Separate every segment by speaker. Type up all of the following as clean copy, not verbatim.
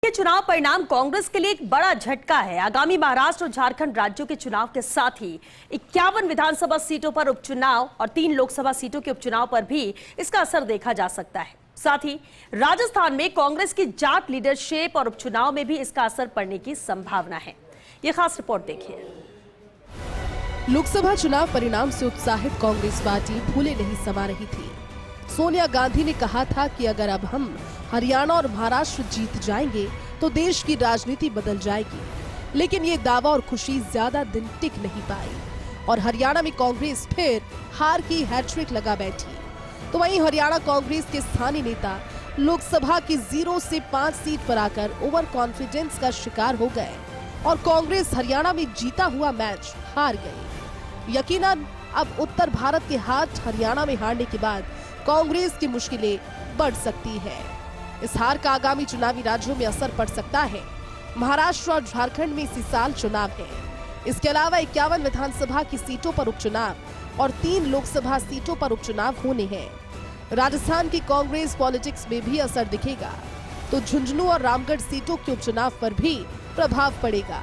Speaker 1: के चुनाव परिणाम कांग्रेस के लिए एक बड़ा झटका है। आगामी महाराष्ट्र और झारखंड राज्यों के चुनाव के साथ ही 51 विधानसभा सीटों पर उपचुनाव और 3 लोकसभा सीटों के उपचुनाव पर भी इसका असर देखा जा सकता है। साथ ही राजस्थान में कांग्रेस की जाट लीडरशिप और उपचुनाव में भी इसका असर पड़ने की संभावना है। यह खास रिपोर्ट देखिए।
Speaker 2: लोकसभा चुनाव परिणाम से उत्साहित कांग्रेस पार्टी फूले नहीं समा रही थी। सोनिया गांधी ने कहा था कि अगर अब हम हरियाणा और महाराष्ट्र जीत जाएंगे तो देश की राजनीति बदल जाएगी, लेकिन ये दावा और खुशी ज्यादा दिन टिक नहीं पाई और हरियाणा में कांग्रेस फिर हार की हैट्रिक लगा बैठी। तो वहीं हरियाणा कांग्रेस के स्थानीय नेता लोकसभा की 0 से 5 सीट पर आकर ओवर कॉन्फिडेंस का शिकार हो गए और कांग्रेस हरियाणा में जीता हुआ मैच हार गई। यकीनन अब उत्तर भारत के हाथ हरियाणा में हारने के बाद कांग्रेस की मुश्किलें बढ़ सकती है। इस हार का आगामी चुनावी राज्यों में असर पड़ सकता है। महाराष्ट्र और झारखंड में इसी साल चुनाव है। इसके अलावा 51 विधानसभा की सीटों पर उपचुनाव और 3 लोकसभा सीटों पर उपचुनाव होने हैं। राजस्थान की कांग्रेस पॉलिटिक्स में भी असर दिखेगा, तो झुंझुनू और रामगढ़ सीटों के उपचुनाव पर भी प्रभाव पड़ेगा,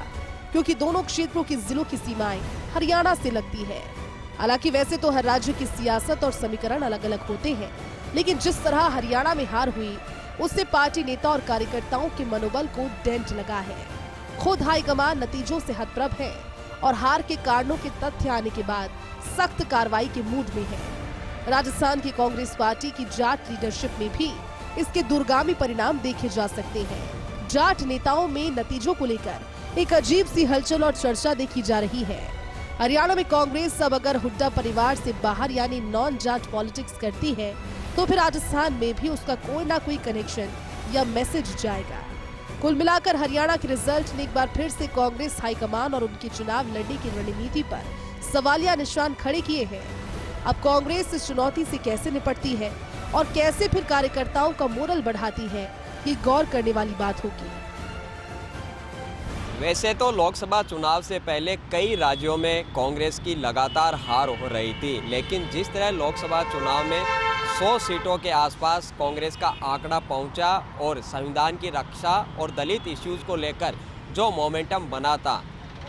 Speaker 2: क्योंकि दोनों क्षेत्रों की जिलों की सीमाएं हरियाणा से लगती है। हालांकि वैसे तो हर राज्य की सियासत और समीकरण अलग अलग होते हैं, लेकिन जिस तरह हरियाणा में हार हुई उससे पार्टी नेता और कार्यकर्ताओं के मनोबल को डेंट लगा है। खुद हाईकमान नतीजों से हतप्रभ है और हार के कारणों के तथ्य आने के बाद सख्त कार्रवाई के मूड में है। राजस्थान की कांग्रेस पार्टी की जाट लीडरशिप में भी इसके दूरगामी परिणाम देखे जा सकते हैं। जाट नेताओं में नतीजों को लेकर एक अजीब सी हलचल और चर्चा देखी जा रही है। हरियाणा में कांग्रेस अब अगर हुड्डा परिवार से बाहर यानी नॉन जाट पॉलिटिक्स करती है तो फिर राजस्थान में भी उसका कोई ना कोई कनेक्शन या मैसेज जाएगा। कुल मिलाकर हरियाणा के रिजल्ट ने एक बार फिर से कांग्रेस हाईकमान और उनकी चुनाव लड़ने की रणनीति पर सवालिया निशान खड़े किए हैं। अब कांग्रेस इस चुनौती से कैसे निपटती है और कैसे फिर कार्यकर्ताओं का मोरल बढ़ाती है, ये गौर करने वाली बात होगी।
Speaker 3: वैसे तो लोकसभा चुनाव से पहले कई राज्यों में कांग्रेस की लगातार हार हो रही थी, लेकिन जिस तरह लोकसभा चुनाव में 100 सीटों के आसपास कांग्रेस का आंकड़ा पहुंचा और संविधान की रक्षा और दलित इश्यूज को लेकर जो मोमेंटम बना था,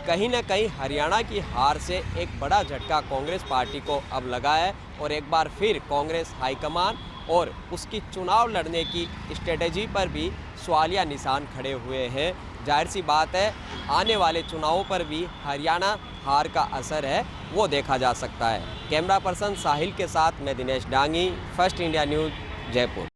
Speaker 3: कहीं न कहीं हरियाणा की हार से एक बड़ा झटका कांग्रेस पार्टी को अब लगा है और एक बार फिर कांग्रेस हाईकमान और उसकी चुनाव लड़ने की स्ट्रेटेजी पर भी सवालिया निशान खड़े हुए हैं। जाहिर सी बात है, आने वाले चुनावों पर भी हरियाणा हार का असर है वो देखा जा सकता है। कैमरा पर्सन साहिल के साथ मैं Dinesh Dangi, first India news, Jaipur.